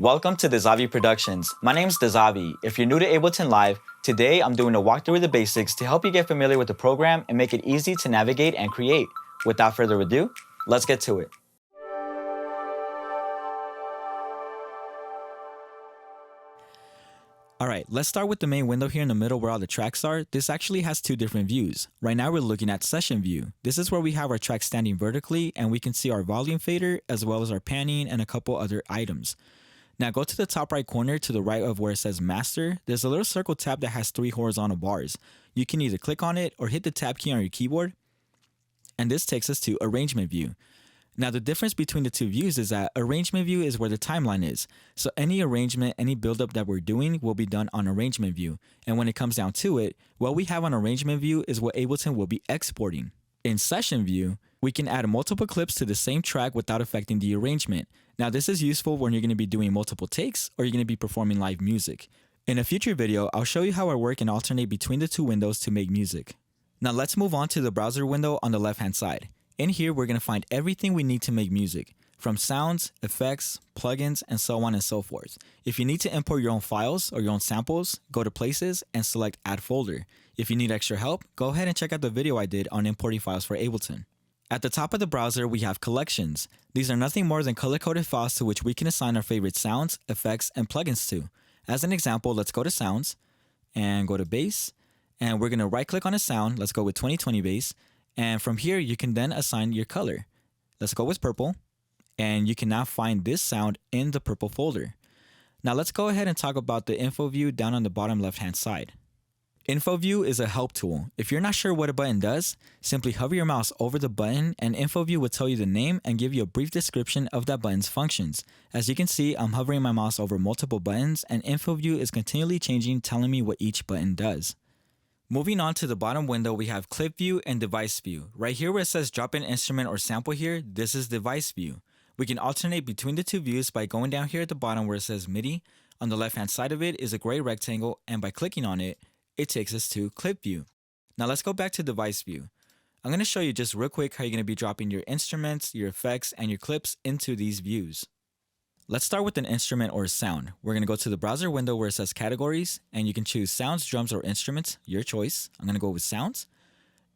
Welcome to Dezavi Productions. My name is Dezavi. If you're new to Ableton Live, today I'm doing a walkthrough of the basics to help you get familiar with the program and make it easy to navigate and create. Without further ado, let's get to it. Alright, let's start with the main window here in the middle where all the tracks are. This actually has two different views. Right now we're looking at session view. This is where we have our track standing vertically and we can see our volume fader as well as our panning and a couple other items. Now go to the top right corner to the right of where it says master. There's a little circle tab that has 3 horizontal bars. You can either click on it or hit the tab key on your keyboard. And this takes us to arrangement view. Now the difference between the two views is that arrangement view is where the timeline is. So any arrangement, any buildup that we're doing will be done on arrangement view. And when it comes down to it, what we have on arrangement view is what Ableton will be exporting. In session view, we can add multiple clips to the same track without affecting the arrangement. Now this is useful when you're going to be doing multiple takes or you're going to be performing live music. In a future video, I'll show you how I work and alternate between the two windows to make music. Now let's move on to the browser window on the left hand side. In here, we're going to find everything we need to make music, from sounds, effects, plugins, and so on and so forth. If you need to import your own files or your own samples, go to Places and select Add Folder. If you need extra help, go ahead and check out the video I did on importing files for Ableton. At the top of the browser, we have collections. These are nothing more than color-coded files to which we can assign our favorite sounds, effects, and plugins to. As an example, let's go to Sounds and go to Bass, and we're going to right-click on a sound. Let's go with 2020 Bass. And from here, you can then assign your color. Let's go with purple. And you can now find this sound in the purple folder. Now let's go ahead and talk about the info view down on the bottom left-hand side. Info view is a help tool. If you're not sure what a button does, simply hover your mouse over the button and info view will tell you the name and give you a brief description of that button's functions. As you can see, I'm hovering my mouse over multiple buttons and info view is continually changing, telling me what each button does. Moving on to the bottom window, we have clip view and device view. Right here where it says drop in instrument or sample here, this is device view. We can alternate between the two views by going down here at the bottom where it says MIDI. On the left hand side of it is a gray rectangle, and by clicking on it, it takes us to clip view. Now let's go back to device view. I'm going to show you just real quick how you're going to be dropping your instruments, your effects, and your clips into these views. Let's start with an instrument or a sound. We're going to go to the browser window where it says categories, and you can choose sounds, drums, or instruments, your choice. I'm going to go with sounds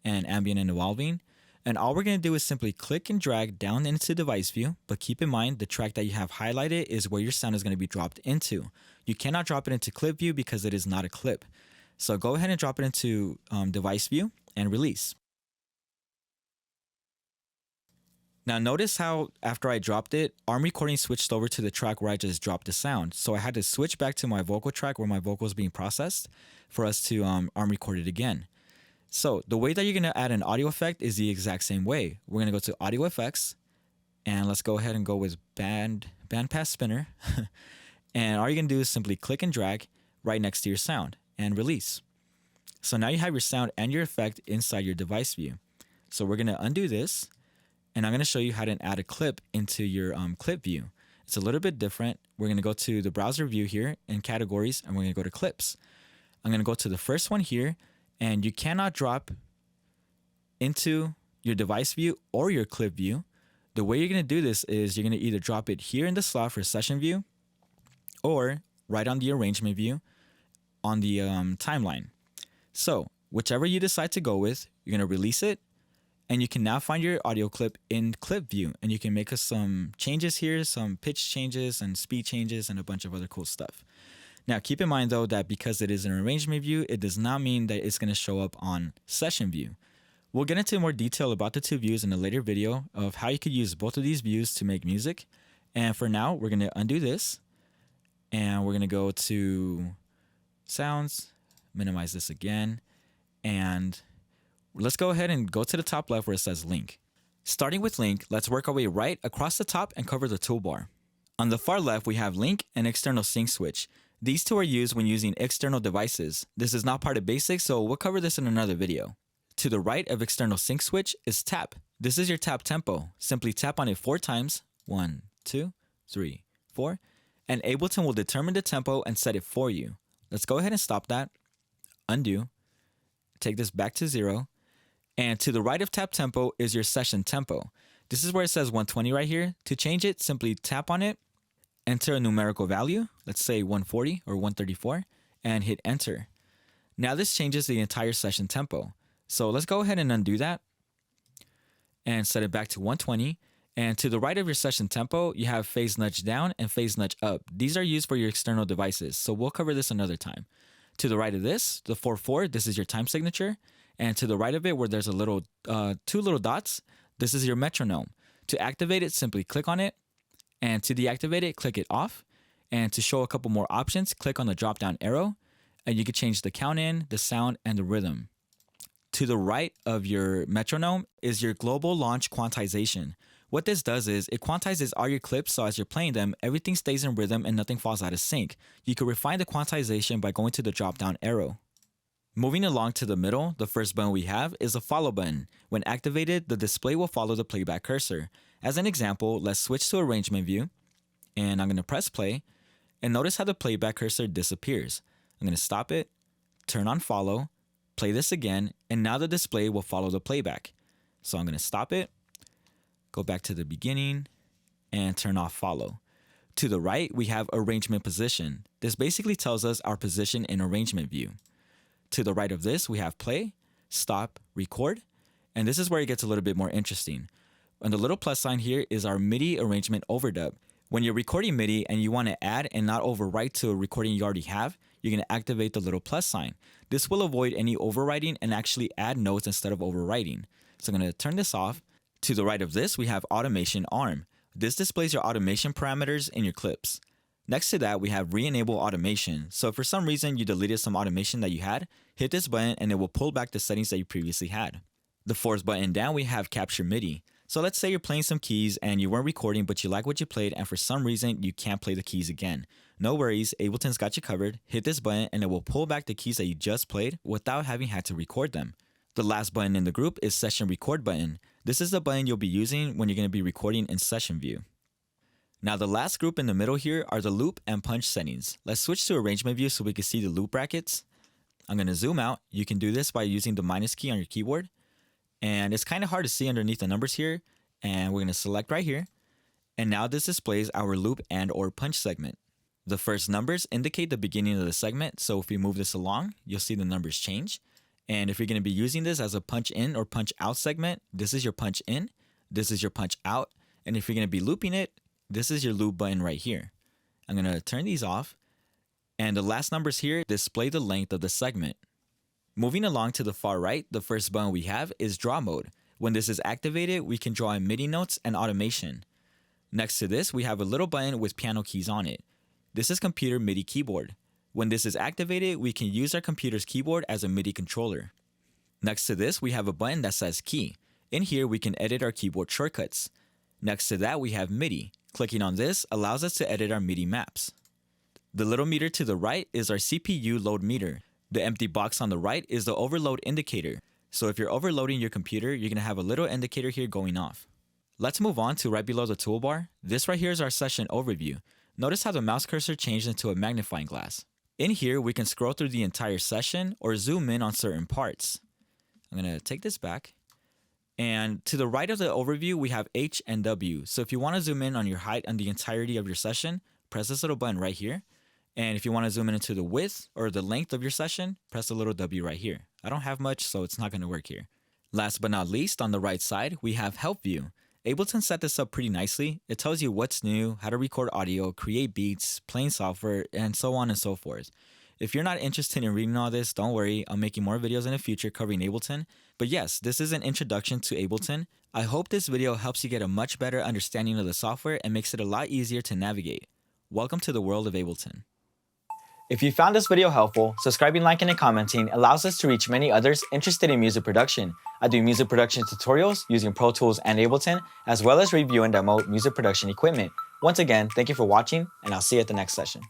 and ambient and evolving. And all we're going to do is simply click and drag down into device view, but keep in mind the track that you have highlighted is where your sound is going to be dropped into. You cannot drop it into clip view because it is not a clip. So go ahead and drop it into device view and release. Now notice how after I dropped it, ARM recording switched over to the track where I just dropped the sound. So I had to switch back to my vocal track where my vocal is being processed for us to ARM record it again. So the way that you're going to add an audio effect is the exact same way. We're going to go to audio effects and let's go ahead and go with bandpass spinner. And all you're going to do is simply click and drag right next to your sound and release. So now you have your sound and your effect inside your device view. So we're going to undo this. And I'm going to show you how to add a clip into your clip view. It's a little bit different. We're going to go to the browser view here in categories, and we're going to go to clips. I'm going to go to the first one here, and you cannot drop into your device view or your clip view. The way you're going to do this is you're going to either drop it here in the slot for session view or right on the arrangement view on the timeline. So whichever you decide to go with, you're going to release it. And you can now find your audio clip in clip view, and you can make us some changes here, some pitch changes and speed changes and a bunch of other cool stuff. Now keep in mind though that because it is an arrangement view, it does not mean that it's going to show up on session view. We'll get into more detail about the two views in a later video of how you could use both of these views to make music. And for now, we're going to undo this and we're going to go to sounds, minimize this again, and let's go ahead and go to the top left where it says link. Starting with link, let's work our way right across the top and cover the toolbar. On the far left, we have link and external sync switch. These two are used when using external devices. This is not part of basics, so we'll cover this in another video. To the right of external sync switch is tap. This is your tap tempo. Simply tap on it 4 times, 1, 2, 3, 4, and Ableton will determine the tempo and set it for you. Let's go ahead and stop that, undo, take this back to 0, and to the right of tap tempo is your session tempo. This is where it says 120 right here. To change it, simply tap on it enter a numerical value, let's say 140 or 134, and hit enter. Now this changes the entire session tempo. So let's go ahead and undo that and set it back to 120. And to the right of your session tempo, you have phase nudge down and phase nudge up. These are used for your external devices, so we'll cover this another time. To the right of this, the 4/4, this is your time signature. And to the right of it, where there's a little, two little dots, this is your metronome. To activate it, simply click on it. And to deactivate it, click it off. And to show a couple more options, click on the drop down arrow. And you can change the count in, the sound, and the rhythm. To the right of your metronome is your global launch quantization. What this does is it quantizes all your clips, so as you're playing them, everything stays in rhythm and nothing falls out of sync. You can refine the quantization by going to the drop down arrow. Moving along to the middle, the first button we have is the follow button. When activated, the display will follow the playback cursor. As an example, let's switch to arrangement view, and I'm going to press play, and notice how the playback cursor disappears. I'm going to stop it, turn on follow, play this again, and now the display will follow the playback. So I'm going to stop it, go back to the beginning, and turn off follow. To the right, we have arrangement position. This basically tells us our position in arrangement view. To the right of this, we have play, stop, record, and this is where it gets a little bit more interesting. And the little plus sign here is our MIDI arrangement overdub. When you're recording MIDI and you want to add and not overwrite to a recording you already have, you're going to activate the little plus sign. This will avoid any overwriting and actually add notes instead of overwriting. So I'm going to turn this off. To the right of this, we have automation arm. This displays your automation parameters in your clips. Next to that, we have re-enable automation. So if for some reason you deleted some automation that you had, hit this button and it will pull back the settings that you previously had. The fourth button down, we have capture MIDI. So let's say you're playing some keys and you weren't recording, but you like what you played and for some reason you can't play the keys again. No worries, Ableton's got you covered. Hit this button and it will pull back the keys that you just played without having had to record them. The last button in the group is session record button. This is the button you'll be using when you're going to be recording in session view. Now the last group in the middle here are the loop and punch settings. Let's switch to arrangement view so we can see the loop brackets. I'm going to zoom out. You can do this by using the minus key on your keyboard. And it's kind of hard to see underneath the numbers here. And we're going to select right here. And now this displays our loop and or punch segment. The first numbers indicate the beginning of the segment. So if we move this along, you'll see the numbers change. And if you're going to be using this as a punch in or punch out segment, this is your punch in, this is your punch out. And if you're going to be looping it, this is your loop button right here. I'm going to turn these off. And the last numbers here display the length of the segment. Moving along to the far right, the first button we have is draw mode. When this is activated, we can draw in MIDI notes and automation. Next to this, we have a little button with piano keys on it. This is computer MIDI keyboard. When this is activated, we can use our computer's keyboard as a MIDI controller. Next to this, we have a button that says key. In here, we can edit our keyboard shortcuts. Next to that, we have MIDI. Clicking on this allows us to edit our MIDI maps. The little meter to the right is our CPU load meter. The empty box on the right is the overload indicator. So if you're overloading your computer, you're going to have a little indicator here going off. Let's move on to right below the toolbar. This right here is our session overview. Notice how the mouse cursor changed into a magnifying glass. In here, we can scroll through the entire session or zoom in on certain parts. I'm going to take this back. And to the right of the overview, we have H and W. So if you want to zoom in on your height and the entirety of your session, press this little button right here. And if you want to zoom in into the width or the length of your session, press the little W right here. I don't have much, so it's not going to work here. Last but not least, on the right side, we have Help View. Ableton set this up pretty nicely. It tells you what's new, how to record audio, create beats, playing software, and so on and so forth. If you're not interested in reading all this, don't worry, I'm making more videos in the future covering Ableton. But yes, this is an introduction to Ableton. I hope this video helps you get a much better understanding of the software and makes it a lot easier to navigate. Welcome to the world of Ableton. If you found this video helpful, subscribing, liking, and commenting allows us to reach many others interested in music production. I do music production tutorials using Pro Tools and Ableton, as well as review and demo music production equipment. Once again, thank you for watching, and I'll see you at the next session.